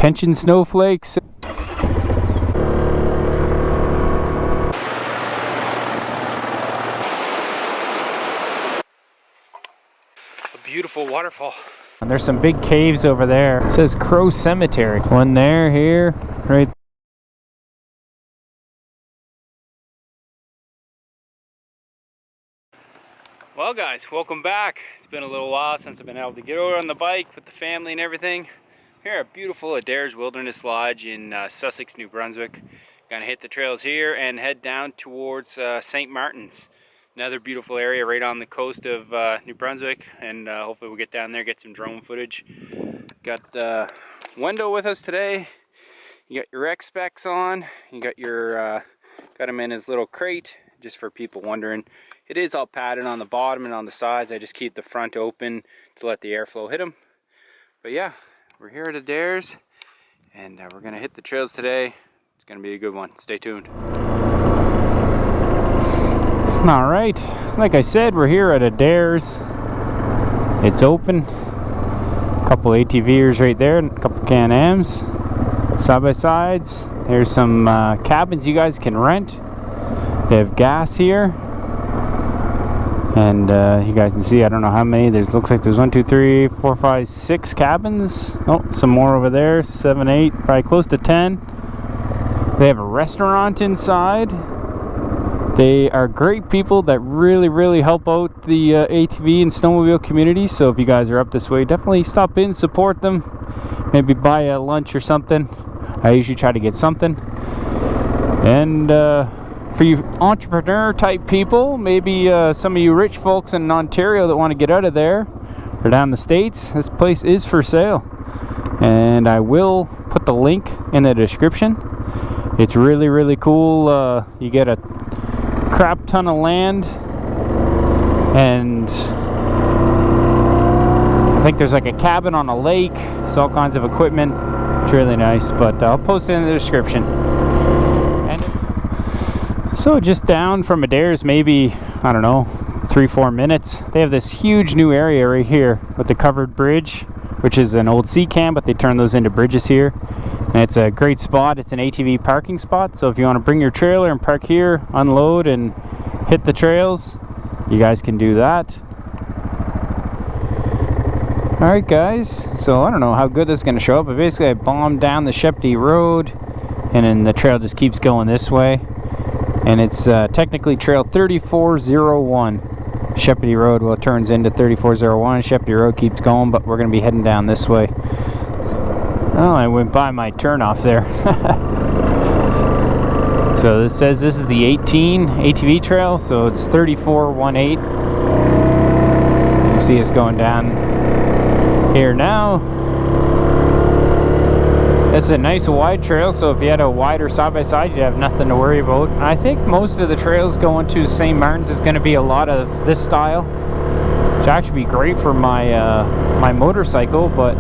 Attention snowflakes. Beautiful waterfall. And there's some big caves over there. It says Crow Cemetery. One there, here, right. Well guys, welcome back. It's been a little while since I've been able to get over on the bike with the family and everything. Here at beautiful Adairs Wilderness Lodge in Sussex, New Brunswick. Gonna hit the trails here and head down towards St. Martin's. Another beautiful area right on the coast of New Brunswick, and hopefully we'll get down there, get some drone footage. Got Wendell with us today. You got your X specs on. You got your got him in his little crate, just for people wondering. It is all padded on the bottom and on the sides. I just keep the front open to let the airflow hit them. But yeah, we're here at Adairs, and we're gonna hit the trails today. It's gonna be a good one. Stay tuned. Alright, like I said, we're here at Adairs. It's open. A couple ATVers right there, and a couple Can-Ams. Side-by-sides. There's some cabins you guys can rent. They have gas here. And you guys can see, I don't know how many. Looks like there's 1, 2, 3, 4, 5, 6 cabins. Oh, some more over there. 7, 8, probably close to 10. They have a restaurant inside. They are great people that really help out the ATV and snowmobile community. So if you guys are up this way, definitely stop in, support them. Maybe buy a lunch or something. I usually try to get something. And for you entrepreneur type people, maybe some of you rich folks in Ontario that want to get out of there or down the States, this place is for sale. And I will put the link in the description. It's really cool. You get a crap ton of land, and I think there's like a cabin on a lake. It's all kinds of equipment. It's really nice, but I'll post it in the description. And so just down from Adairs, maybe, I don't know, 3-4 minutes, they have this huge new area right here with the covered bridge, which is an old sea cam, but they turn those into bridges here. And it's a great spot. It's an ATV parking spot, so if you want to bring your trailer and park here, unload and hit the trails, you guys can do that. Alright guys, so I don't know how good this is going to show up, but basically I bombed down the Sheppey Road, and then the trail just keeps going this way. And it's technically trail 3401. Sheppey Road, well, it turns into 3401. Sheppey Road keeps going, but we're going to be heading down this way. Oh, I went by my turnoff there. So this says this is the 18 ATV trail, so it's 3418. You can see us going down here now. It's a nice wide trail, so if you had a wider side-by-side, you'd have nothing to worry about. I think most of the trails going to St. Martin's is going to be a lot of this style, which actually be great for my my motorcycle, but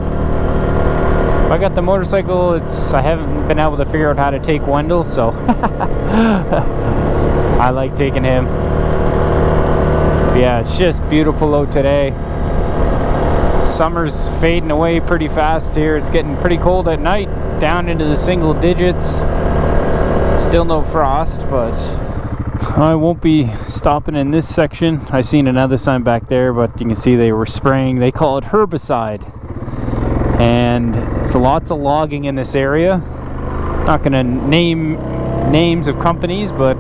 if I got the motorcycle, I haven't been able to figure out how to take Wendell, so I like taking him. But yeah, it's just beautiful out today. Summer's fading away pretty fast here. It's getting pretty cold at night, down into the single digits. Still no frost, but I won't be stopping in this section. I seen another sign back there, but you can see they were spraying, they call it herbicide. And there's lots of logging in this area. Not going to name names of companies, but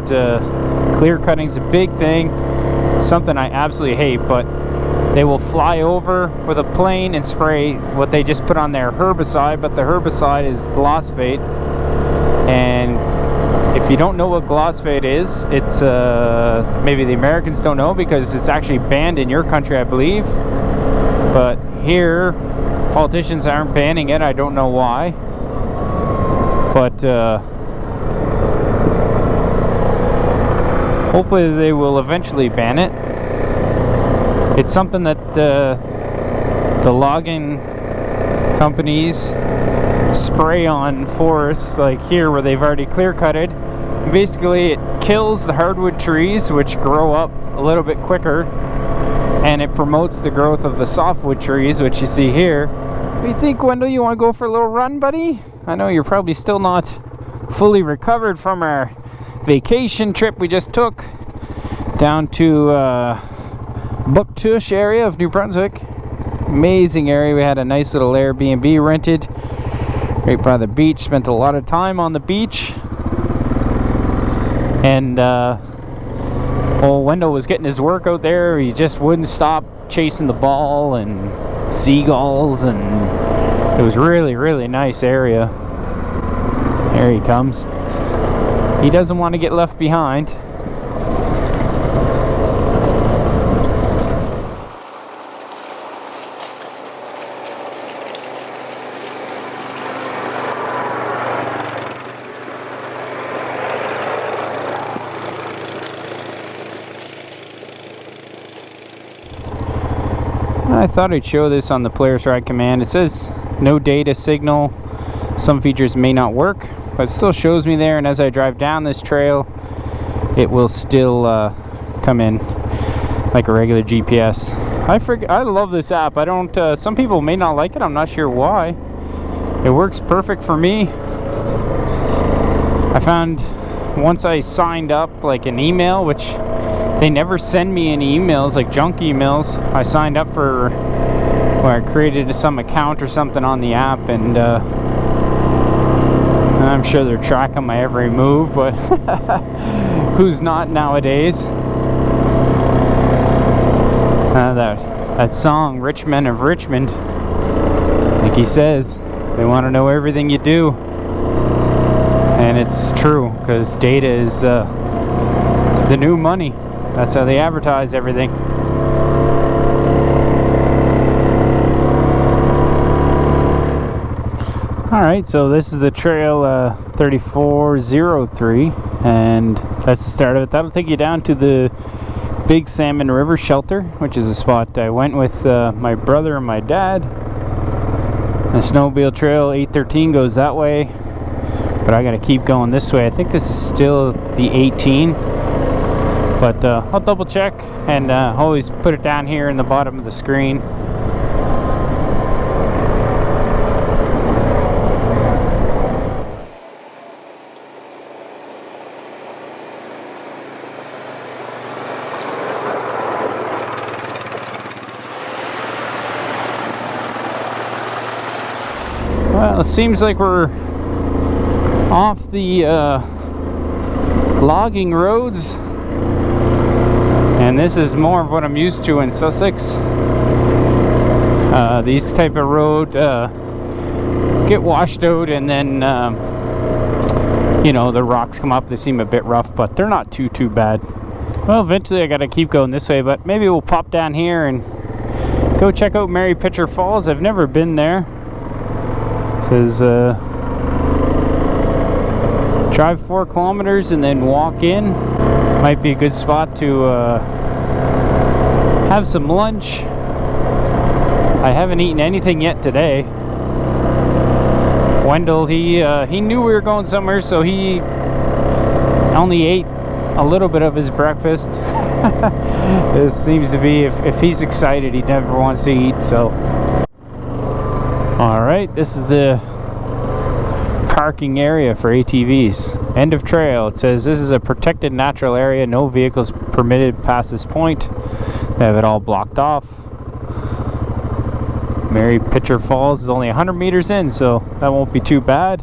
clear cutting's a big thing. Something I absolutely hate, but they will fly over with a plane and spray what they just put on their herbicide, but the herbicide is glyphosate. And if you don't know what glyphosate is, it's maybe the Americans don't know because it's actually banned in your country, I believe. But here, politicians aren't banning it. I don't know why, but hopefully they will eventually ban it. It's something that the logging companies spray on forests, like here where they've already clear cutted. Basically it kills the hardwood trees, which grow up a little bit quicker, and it promotes the growth of the softwood trees, which you see here. do you think, Wendell? You want to go for a little run, buddy? I know you're probably still not fully recovered from our vacation trip we just took down to Buktush area of New Brunswick. Amazing area. We had a nice little Airbnb rented right by the beach. Spent a lot of time on the beach. And well, Wendell was getting his work out there. He just wouldn't stop chasing the ball and seagulls, and it was really nice area. There he comes. He doesn't want to get left behind. I thought I'd show this on the Player's Ride Command. It says no data signal. Some features may not work, but it still shows me there, and as I drive down this trail, it will still come in like a regular GPS. I love this app. I don't. Some people may not like it. I'm not sure why. It works perfect for me. I found once I signed up like an email, which they never send me any emails, like junk emails. I signed up for, or I created some account or something on the app, and I'm sure they're tracking my every move, but who's not nowadays? That song, Rich Men of Richmond, like he says, they want to know everything you do. And it's true, because data is it's the new money. That's how they advertise everything. Alright, so this is the trail 3403, and that's the start of it. That'll take you down to the Big Salmon River Shelter, which is a spot I went with my brother and my dad. The snowmobile trail 813 goes that way, but I gotta keep going this way. I think this is still the 18. But I'll double check, and always put it down here in the bottom of the screen. Well, it seems like we're off the logging roads. And this is more of what I'm used to in Sussex. These type of road get washed out, and then you know, the rocks come up. They seem a bit rough, but they're not too bad. Well, eventually I gotta keep going this way, but maybe we'll pop down here and go check out Maritimer Falls. I've never been there. It says drive 4 kilometers and then walk in. Might be a good spot to have some lunch. I haven't eaten anything yet today. Wendell, he knew we were going somewhere, so he only ate a little bit of his breakfast. It seems to be, if he's excited, he never wants to eat. So, all right, this is the parking area for ATVs. End of trail. It says this is a protected natural area. No vehicles permitted past this point. They have it all blocked off. Maritimer Falls is only 100 meters in, so that won't be too bad.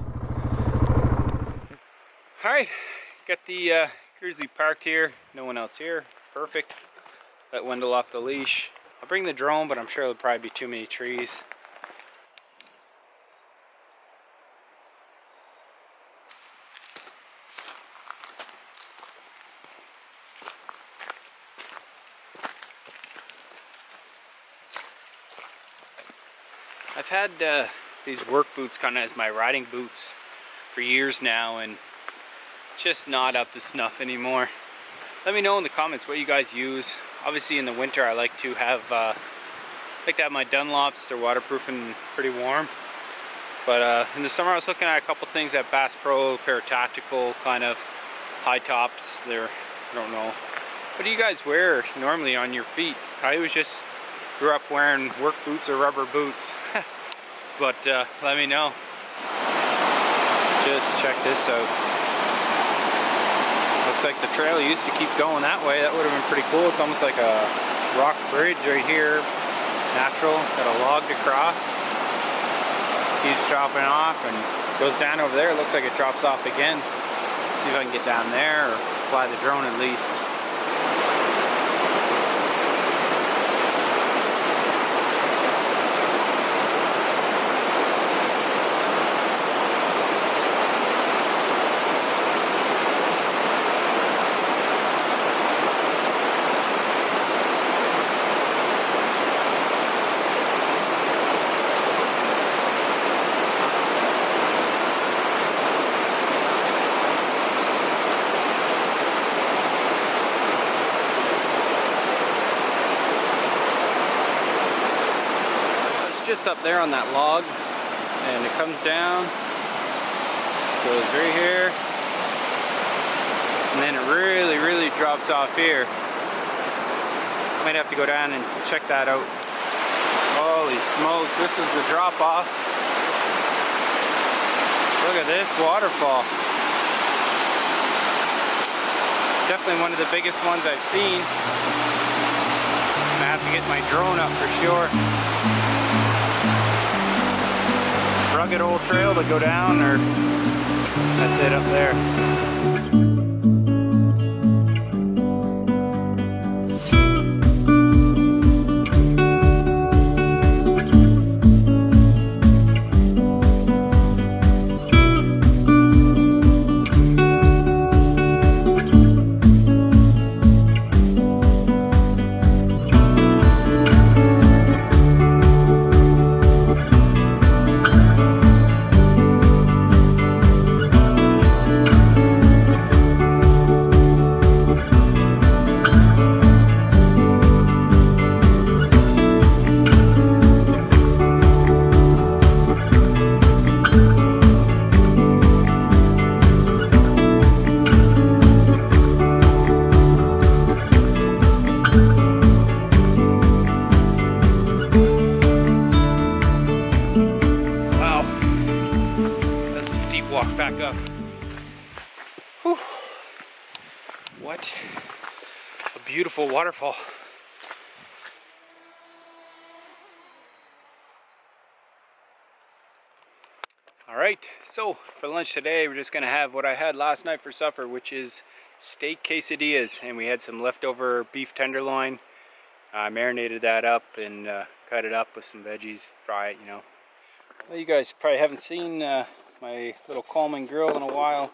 Alright, got the Grizzly parked here. No one else here. Perfect. Let Wendell off the leash. I'll bring the drone, but I'm sure there'll probably be too many trees. I've had these work boots kind of as my riding boots for years now, and it's just not up to snuff anymore. Let me know in the comments what you guys use. Obviously in the winter I like to have my Dunlops. They're waterproof and pretty warm. But in the summer I was looking at a couple things at Bass Pro, a pair of tactical kind of high tops. They're, I don't know. What do you guys wear normally on your feet? I always just grew up wearing work boots or rubber boots. but let me know. Just check this out. Looks like the trail used to keep going that way. That would have been pretty cool. It's almost like a rock bridge right here. Natural, got a log to cross. Keeps dropping off and goes down over there. It looks like it drops off again. See if I can get down there or fly the drone at least. Just up there on that log, and it comes down, goes right here, and then it really drops off here. Might have to go down and check that out. Holy smokes, this is the drop off. Look at this waterfall. Definitely one of the biggest ones I've seen. I have to get my drone up for sure. Rugged old trail to go down, or that's it up there. Back up. Whew. What a beautiful waterfall. Alright, so for lunch today we're just going to have what I had last night for supper, which is steak quesadillas, and we had some leftover beef tenderloin. I marinated that up and cut it up with some veggies, fry it, you know. Well, you guys probably haven't seen my little Coleman grill in a while.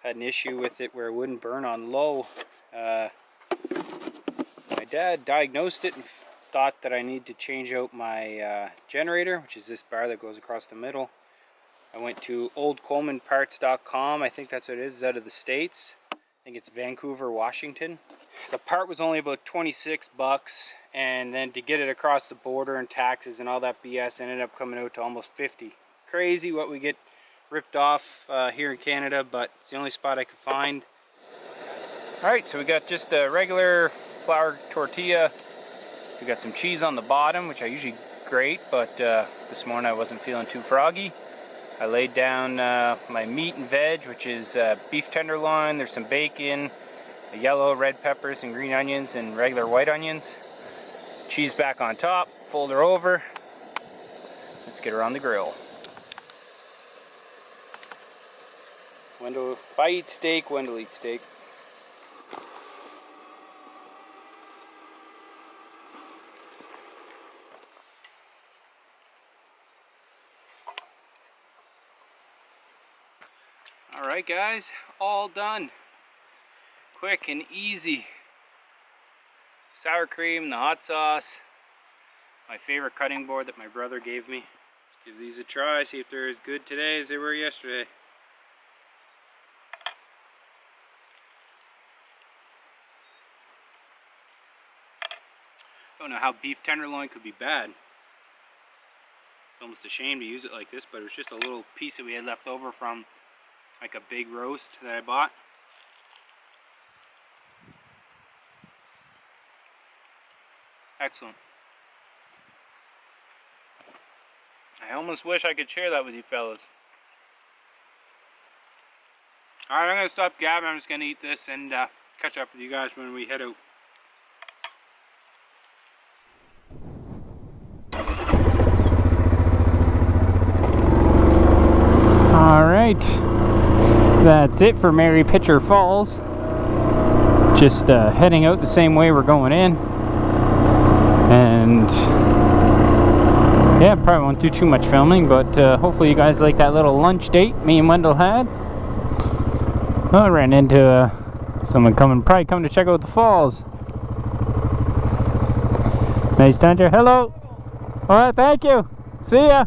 Had an issue with it where it wouldn't burn on low. My dad diagnosed it and thought that I need to change out my generator, which is this bar that goes across the middle. I went to oldcolemanparts.com. I think that's what it is. It's out of the States. I think it's Vancouver, Washington. The part was only about 26 bucks, and then to get it across the border and taxes and all that BS ended up coming out to almost 50. Crazy what we get ripped off here in Canada, but it's the only spot I could find. Alright, so we got just a regular flour tortilla. We got some cheese on the bottom, which I usually grate, but this morning I wasn't feeling too froggy. I laid down my meat and veg, which is beef tenderloin. There's some bacon, yellow, red peppers, and green onions, and regular white onions. Cheese back on top, fold her over. Let's get her on the grill. Wendell, if I eat steak, Wendell eats steak. Alright guys, all done. Quick and easy. Sour cream, the hot sauce, my favorite cutting board that my brother gave me. Let's give these a try, see if they're as good today as they were yesterday. Don't know how beef tenderloin could be bad. It's almost a shame to use it like this, but it was just a little piece that we had left over from like a big roast that I bought. Excellent. I almost wish I could share that with you fellas. Alright, I'm going to stop gabbing. I'm just going to eat this and catch up with you guys when we head out. Alright, that's it for Mary Pitcher Falls. Just heading out the same way we're going in. And yeah, probably won't do too much filming, but hopefully you guys like that little lunch date me and Wendell had. I ran into someone probably coming to check out the falls. Nice hunter. Hello. Alright, thank you. See ya.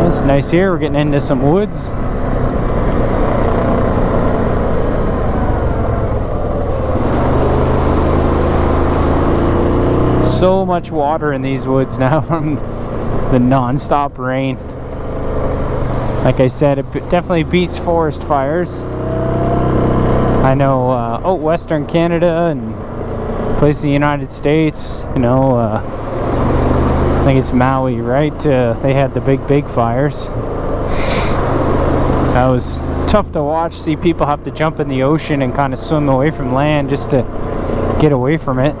It's nice here. We're getting into some woods. So much water in these woods now from the non-stop rain. Like I said, it definitely beats forest fires. I know out Western Canada and places in the United States, you know, I think it's Maui, right? They had the big fires. That was tough to watch, see people have to jump in the ocean and kind of swim away from land just to get away from it.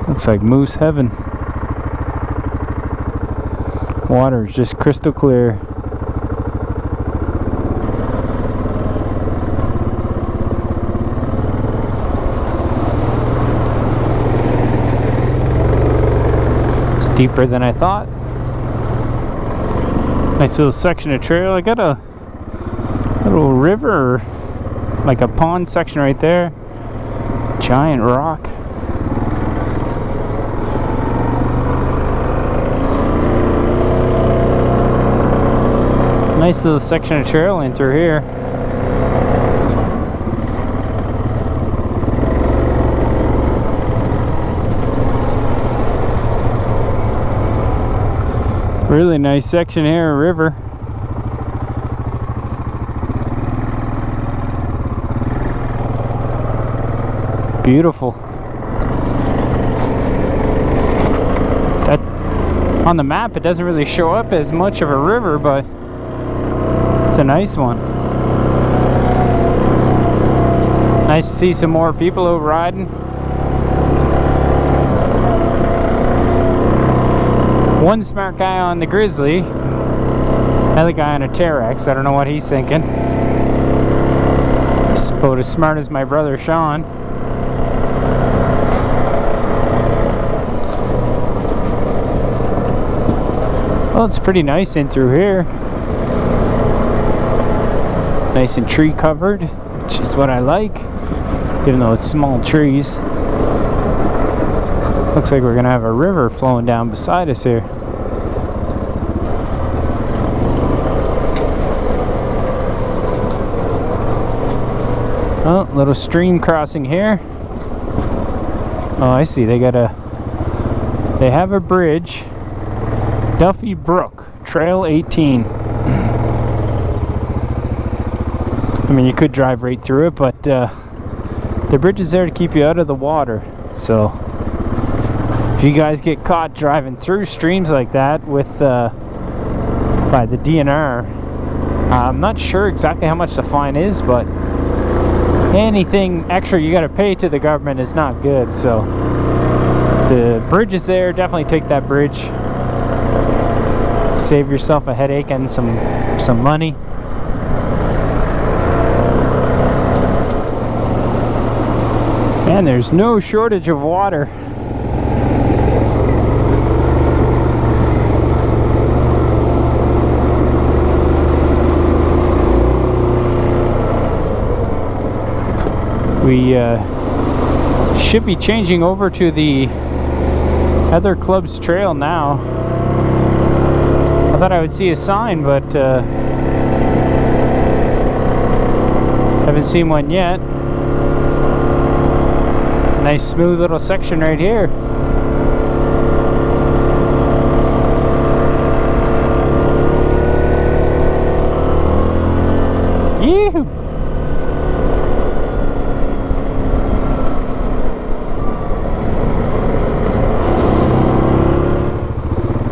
Looks like moose heaven. Water is just crystal clear. It's deeper than I thought. Nice little section of trail. I got a little river, like a pond section right there. Giant rock. Nice little section of trail in through here. Really nice section here, river. Beautiful. That on the map it doesn't really show up as much of a river, but it's a nice one. Nice to see some more people out riding. One smart guy on the Grizzly, another guy on a Terex. I don't know what he's thinking. He's about as smart as my brother Sean. Well, it's pretty nice in through here. Nice and tree covered, which is what I like, even though it's small trees. Looks like we're gonna have a river flowing down beside us here. Oh, little stream crossing here. Oh, I see. They have a bridge. Duffy Brook, Trail 18. I mean, you could drive right through it, but the bridge is there to keep you out of the water. So if you guys get caught driving through streams like that with by the DNR, I'm not sure exactly how much the fine is, but anything extra you got to pay to the government is not good. So if the bridge is there, definitely take that bridge. Save yourself a headache and some money. And there's no shortage of water. We should be changing over to the other club's trail now. I thought I would see a sign, but haven't seen one yet. Nice smooth little section right here. Yee-hoo!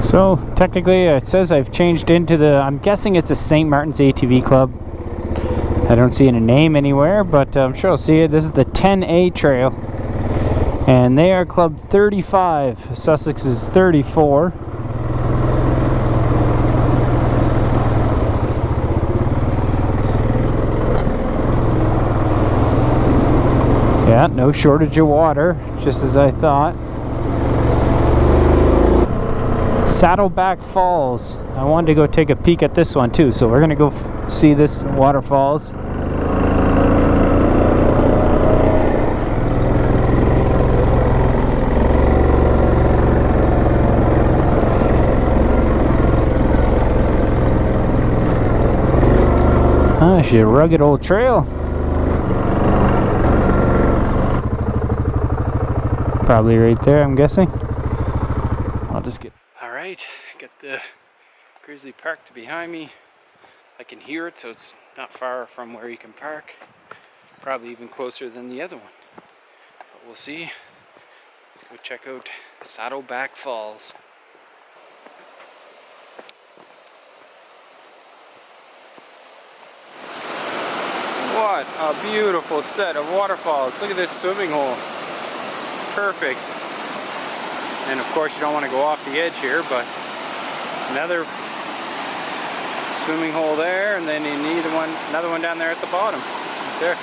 So technically it says I've changed into the, I'm guessing it's a St. Martin's ATV club. I don't see a name anywhere, but I'm sure I'll see it. This is the 10A trail, and they are club 35. Sussex is 34. Yeah, no shortage of water, just as I thought. Saddleback Falls. I wanted to go take a peek at this one too, so we're gonna go see this Waterfalls. Ah, it's a rugged old trail. Probably right there, I'm guessing. I'll just get... Alright, got the Grizzly parked behind me. I can hear it, so it's not far from where you can park. Probably even closer than the other one. But we'll see. Let's go check out Saddleback Falls. What a beautiful set of waterfalls. Look at this swimming hole. Perfect. And of course you don't want to go off the edge here, but another swimming hole there, and then you need another one down there at the bottom. Right there.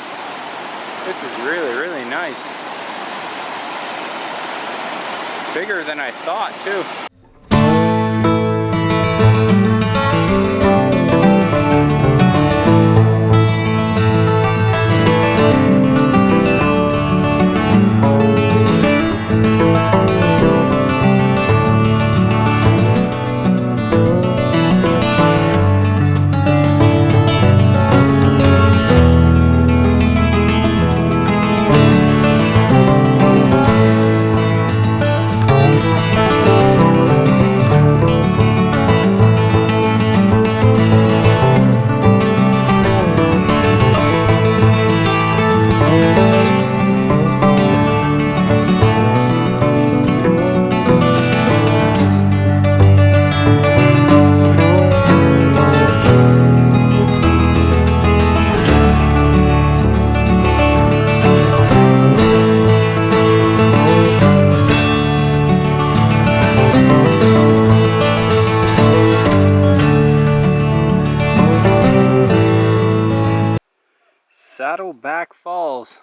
This is really, really nice. Bigger than I thought too. Saddleback Falls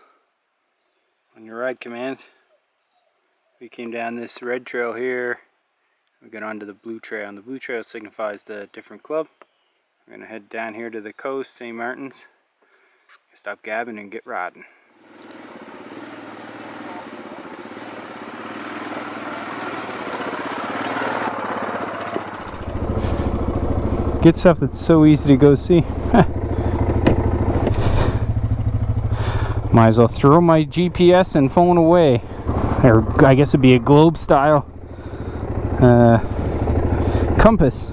on your ride command. We came down this red trail here. We got onto the blue trail, and the blue trail signifies the different club. We're gonna head down here to the coast, St. Martin's. Stop gabbing and get riding. Get stuff that's so easy to go see. Might as well throw my GPS and phone away. Or I guess it'd be a globe style compass.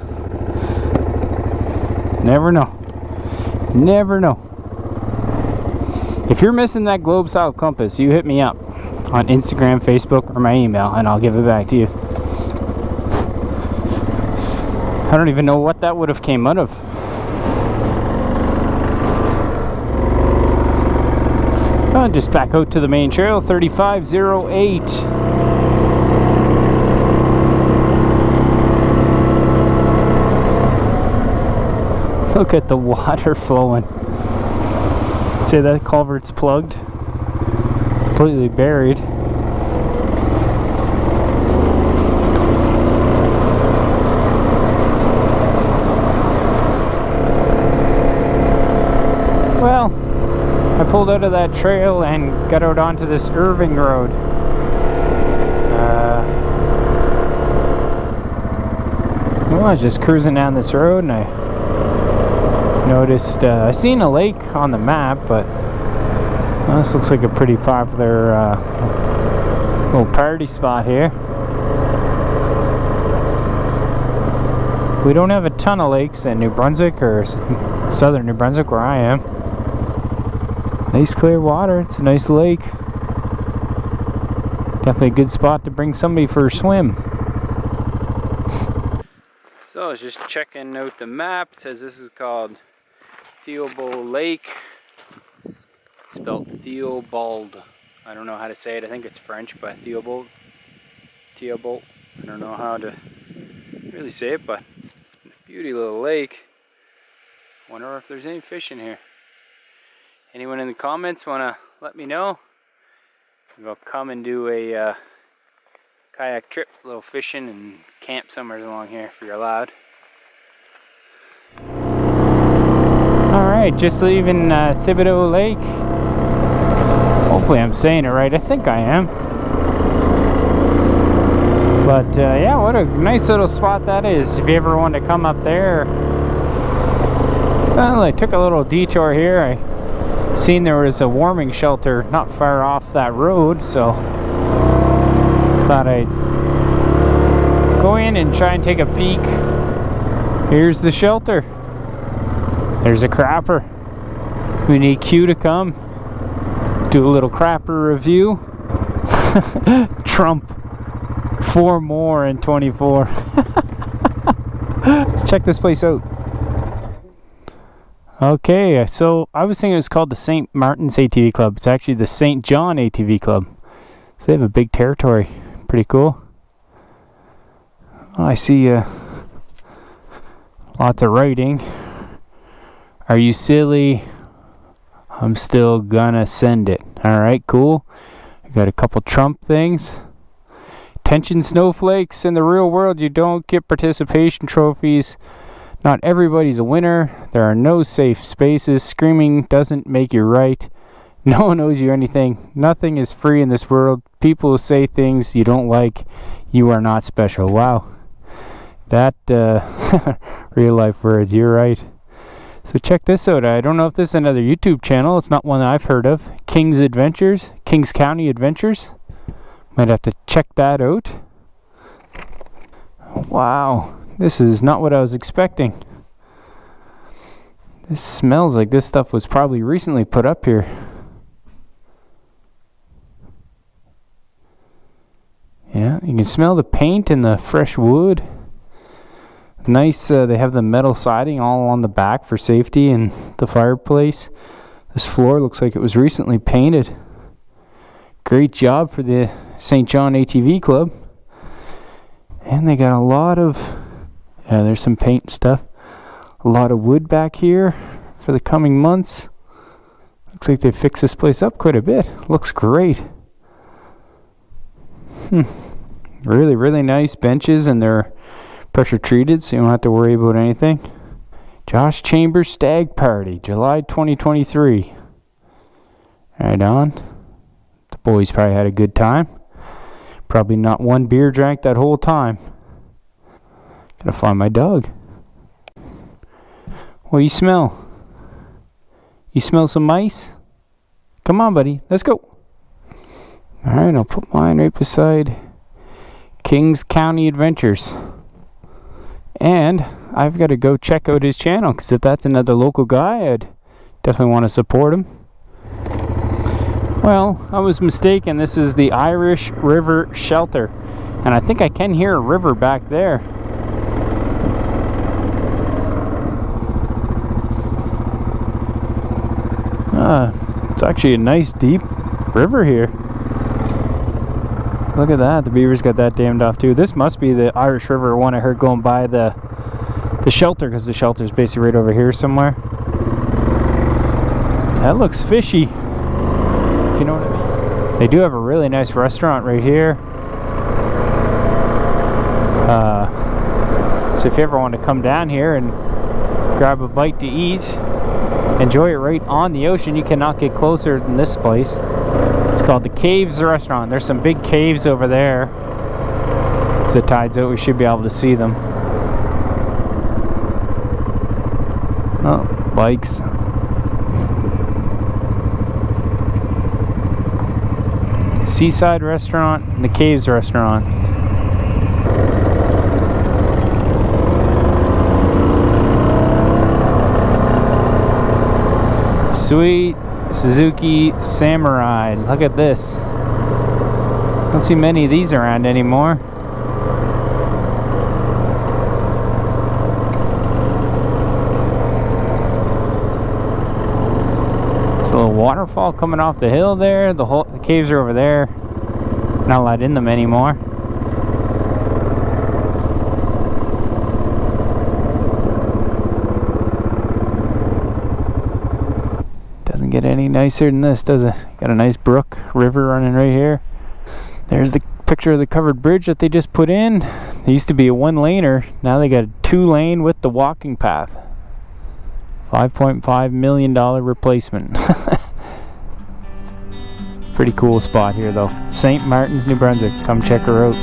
Never know. Never know. If you're missing that globe style compass, you hit me up on Instagram, Facebook, or my email, and I'll give it back to you. I don't even know what that would have came out of. Just back out to the main trail, 3508. Look at the water flowing. Say that culvert's plugged. Completely buried. Well, I pulled out of that trail and got out onto this Irving road. Well, I was just cruising down this road and I noticed, I seen a lake on the map, but well, this looks like a pretty popular little party spot here. We don't have a ton of lakes in New Brunswick or southern New Brunswick where I am. Nice clear water, it's a nice lake. Definitely a good spot to bring somebody for a swim. So I was just checking out the map. It says this is called Tibido Lake. It's spelled Theobald. I don't know how to say it. I think it's French, but Theobald. Theobald. I don't know how to really say it, but beauty little lake. Wonder if there's any fish in here. Anyone in the comments want to let me know? I'll come and do a kayak trip, a little fishing and camp somewhere along here if you're allowed. Alright, just leaving Tibido Lake. Hopefully I'm saying it right. I think I am. But yeah, what a nice little spot that is. If you ever want to come up there. Well, I took a little detour here. I seen there was a warming shelter not far off that road, so thought I'd go in and try and take a peek. Here's the shelter. There's a crapper. We need Q to come do a little crapper review. Trump 4 more in 24. Let's check this place out. Okay, so I was thinking it was called the St. Martin's ATV Club. It's actually the St. John ATV Club. So they have a big territory. Pretty cool. Oh, I see lots of writing. Are you silly? I'm still gonna send it. Alright, cool. I got a couple Trump things. Attention snowflakes, in the real world you don't get participation trophies. Not everybody's a winner. There are no safe spaces. Screaming doesn't make you right. No one owes you anything. Nothing is free in this world. People say things you don't like. You are not special. Wow. That, real life words. You're right. So check this out. I don't know if this is another YouTube channel. It's not one I've heard of. King's Adventures. Kings County Adventures. Might have to check that out. Wow. This is not what I was expecting. This smells like this stuff was probably recently put up here. Yeah, you can smell the paint and the fresh wood. Nice, they have the metal siding all on the back for safety and the fireplace. This floor looks like it was recently painted. Great job for the St. John ATV Club. And they got a lot of, yeah, there's some paint stuff. A lot of wood back here for the coming months. Looks like they fixed this place up quite a bit. Looks great. Really, really nice benches, and they're pressure treated, so you don't have to worry about anything. Josh Chambers Stag Party, July 2023. Right on. The boys probably had a good time. Probably not one beer drank that whole time. Gotta find my dog. What do you smell? You smell some mice? Come on, buddy. Let's go. Alright, I'll put mine right beside Kings County Adventures. And I've got to go check out his channel, because if that's another local guy, I'd definitely want to support him. Well, I was mistaken. This is the Irish River Shelter. And I think I can hear a river back there. It's actually a nice deep river here. Look at that. The beavers got that dammed off too. This must be the Irish River one I heard going by the shelter, because the shelter is basically right over here somewhere. That looks fishy, if you know what I mean. They do have a really nice restaurant right here. So if you ever want to come down here and grab a bite to eat, enjoy it right on the ocean. You cannot get closer than this place. It's called the Caves Restaurant. There's some big caves over there. If the tide's out, we should be able to see them. Oh, bikes. Seaside Restaurant and the Caves Restaurant. Sweet Suzuki Samurai. Look at this. Don't see many of these around anymore. There's a little waterfall coming off the hill there. The caves are over there. Not allowed in them anymore. Doesn't get any nicer than this, does it? Got a nice brook, river running right here. There's the picture of the covered bridge that they just put in. There used to be a one-laner. Now they got a two-lane with the walking path. $5.5 million replacement. Pretty cool spot here though. St. Martin's, New Brunswick. Come check her out.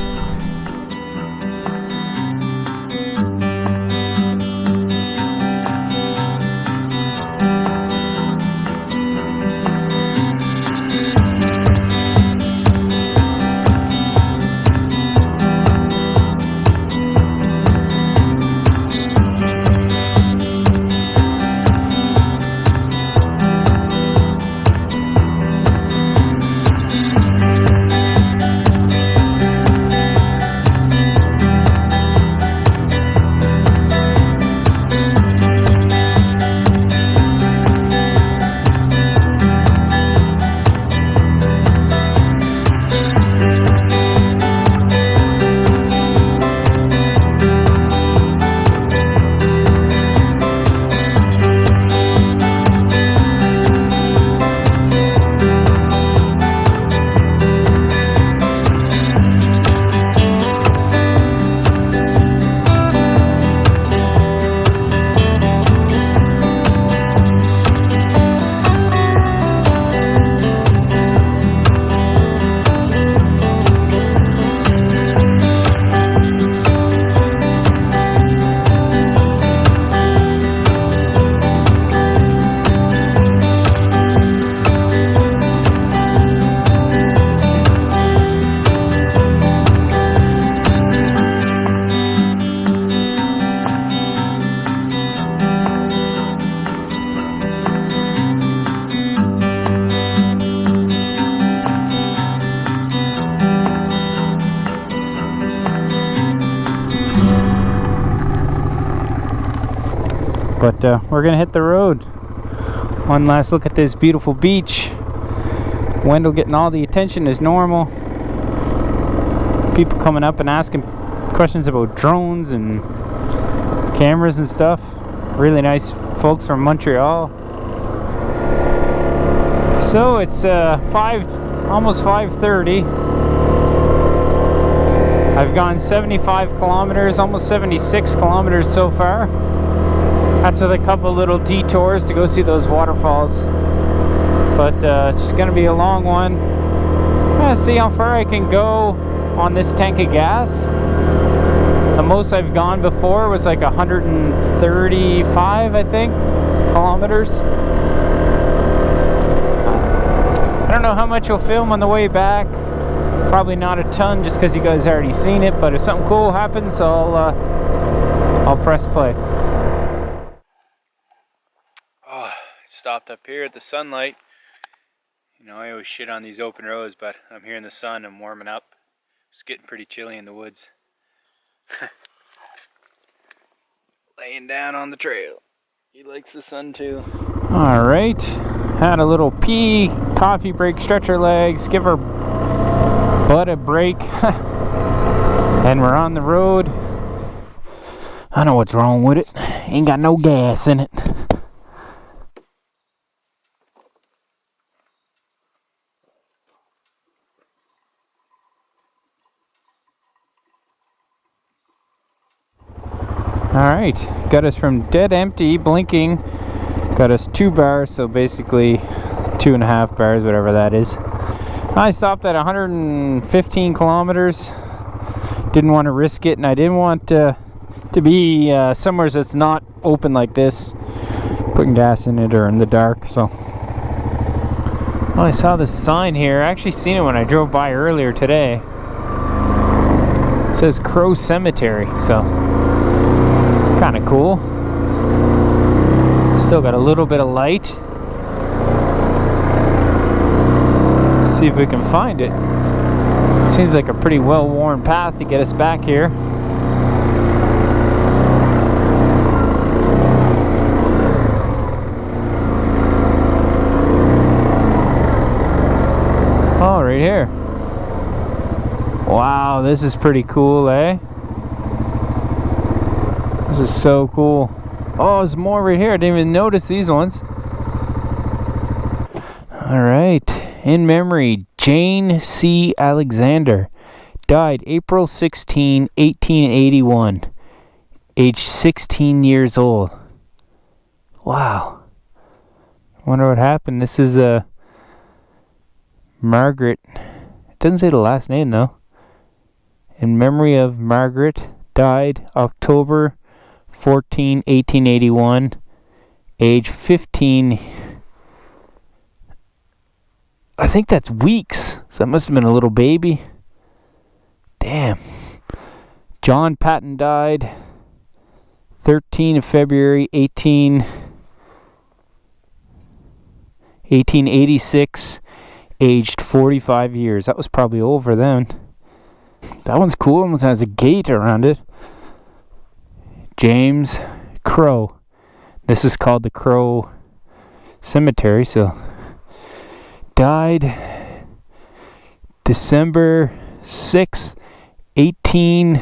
But we're gonna hit the road. One last look at this beautiful beach. Wendell getting all the attention as normal. People coming up and asking questions about drones and cameras and stuff. Really nice folks from Montreal. So it's almost 5:30. I've gone 75 kilometers, almost 76 kilometers so far. That's with a couple little detours to go see those waterfalls. But it's gonna be a long one. I'm gonna see how far I can go on this tank of gas. The most I've gone before was like 135, I think, kilometers. I don't know how much you'll film on the way back. Probably not a ton, just because you guys already seen it. But if something cool happens, I'll press play. Oh, stopped up here at the sunlight. You know, I always shit on these open roads, but I'm here in the sun. I'm warming up. It's getting pretty chilly in the woods. Laying down on the trail. He likes the sun too. All right, had a little pee, coffee break, stretch our legs, give our butt a break, and we're on the road. I don't know what's wrong with it. Ain't got no gas in it. Alright, got us from dead empty, blinking, Got us 2 bars, so basically 2.5 bars, whatever that is. I stopped at 115 kilometers. Didn't want to risk it, and I didn't want to be somewhere that's not open like this, putting gas in it or in the dark. So I saw this sign here. I actually seen it when I drove by earlier today. It says Crow Cemetery, so kind of cool. Still got a little bit of light. See if we can find it. Seems like a pretty well-worn path to get us back here. Oh, right here. Wow, this is pretty cool, eh? This is so cool. Oh, there's more right here. I didn't even notice these ones. All right. In memory, Jane C. Alexander. Died April 16, 1881. Age 16 years old. Wow. Wonder what happened. This is Margaret. It doesn't say the last name, though. In memory of Margaret. Died October 14, 1881, age 15. I think that's weeks. So that must have been a little baby. Damn. John Patton died 13 of February 1886, aged 45 years. That was probably over then. That one's cool. It almost has a gate around it. James Crow. This is called the Crow Cemetery. So died December 6th, 18.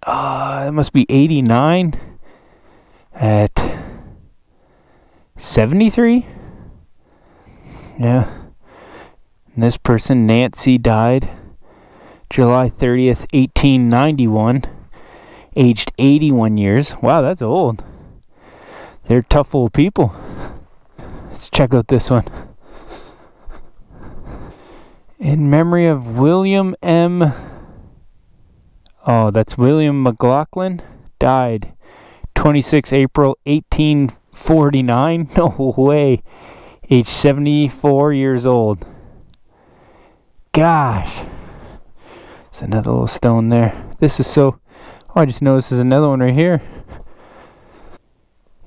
It must be 89 at 73. Yeah. And this person, Nancy, died July 30th, 1891. Aged 81 years. Wow, that's old. They're tough old people. Let's check out this one. In memory of William M. Oh, that's William McLaughlin. Died 26 April 1849. No way. Age 74 years old. Gosh. There's another little stone there. This is so... Oh, I just noticed there's another one right here.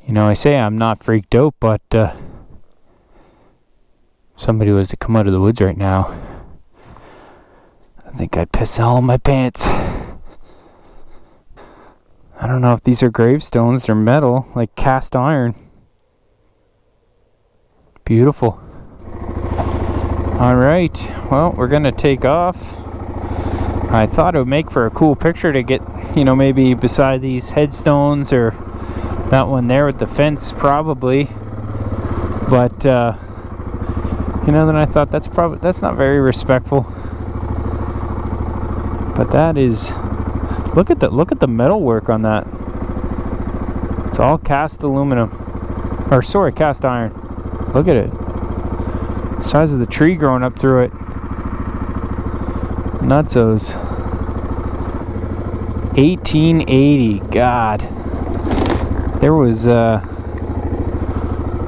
You know, I say I'm not freaked out, but if somebody was to come out of the woods right now, I think I'd piss all my pants. I don't know if these are gravestones or metal, like cast iron. Beautiful. Alright, well, we're gonna take off. I thought it would make for a cool picture to get, you know, maybe beside these headstones or that one there with the fence probably. But you know, then I thought that's not very respectful. But that is, look at the metal work on that. It's all cast aluminum. Or sorry, cast iron. Look at it. Size of the tree growing up through it. Nutsos. 1880. God. There was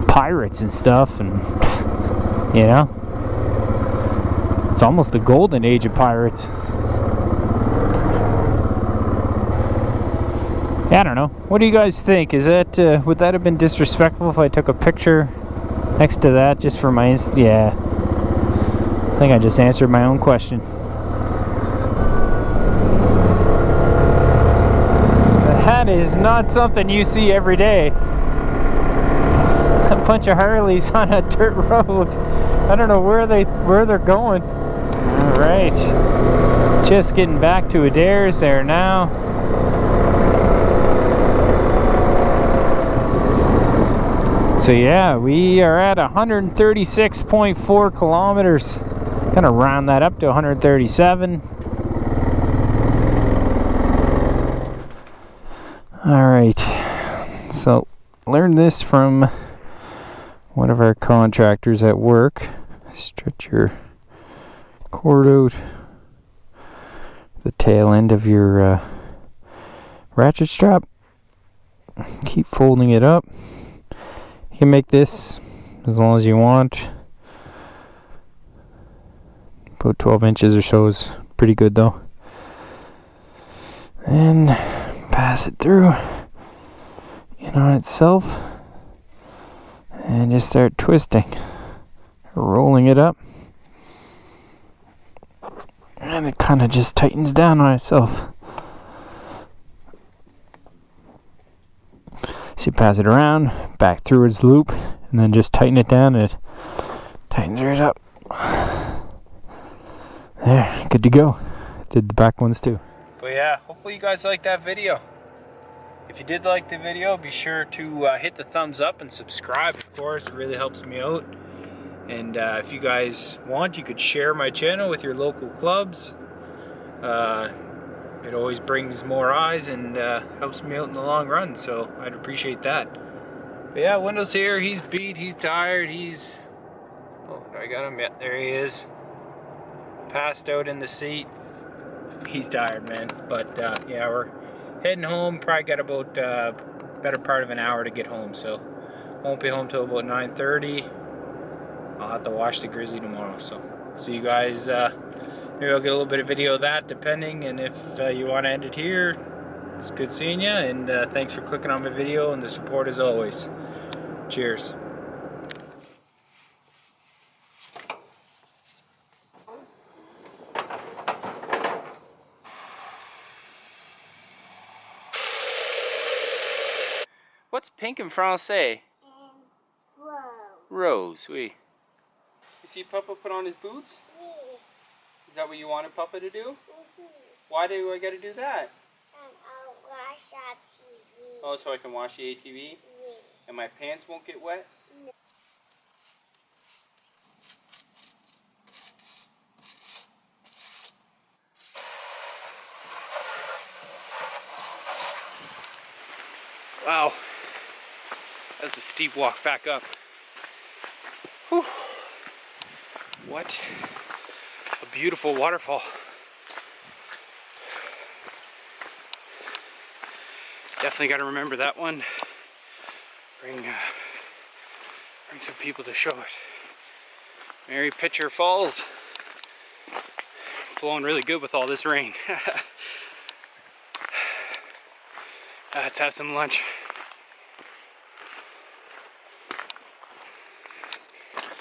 pirates and stuff, and you know, it's almost the golden age of pirates. Yeah, I don't know. What do you guys think? Is that would that have been disrespectful if I took a picture next to that just for my yeah? I think I just answered my own question. That is not something you see every day. A bunch of Harleys on a dirt road. I don't know where they're going. All right, just getting back to Adairs there now. So yeah, we are at 136.4 kilometers. Gonna round that up to 137. All right, so learned this from one of our contractors at work. Stretch your cord out the tail end of your ratchet strap. Keep folding it up. You can make this as long as you want. About 12 inches or so is pretty good though. And pass it through in on itself and just start twisting, rolling it up, and it kind of just tightens down on itself. So you pass it around, back through its loop, and then just tighten it down, and it tightens right up. There, good to go. Did the back ones too. But yeah, hopefully you guys liked that video. If you did like the video, be sure to hit the thumbs up and subscribe, of course. It really helps me out. And if you guys want, you could share my channel with your local clubs. It always brings more eyes and helps me out in the long run, so I'd appreciate that. But yeah, Wendell's here. He's beat, he's tired, he's... Oh, I got him. Yeah, there he is. Passed out in the seat. He's tired, man. But yeah, we're heading home. Probably got about better part of an hour to get home, so won't be home till about 9:30. I'll have to wash the Grizzly tomorrow, so see you guys. Maybe I'll get a little bit of video of that, depending. And if you want to end it here, it's good seeing you. And thanks for clicking on my video and the support as always. Cheers. What's pink in Francais? Rose, oui. You see Papa put on his boots? Oui. Is that what you wanted Papa to do? Mm-hmm. Why do I gotta do that? I'll wash ATV. Oh, so I can wash the ATV? Oui. And my pants won't get wet? No. Wow. That's a steep walk back up. Whew. What a beautiful waterfall. Definitely got to remember that one. Bring some people to show it. Mary Pitcher Falls. Flowing really good with all this rain. Let's have some lunch.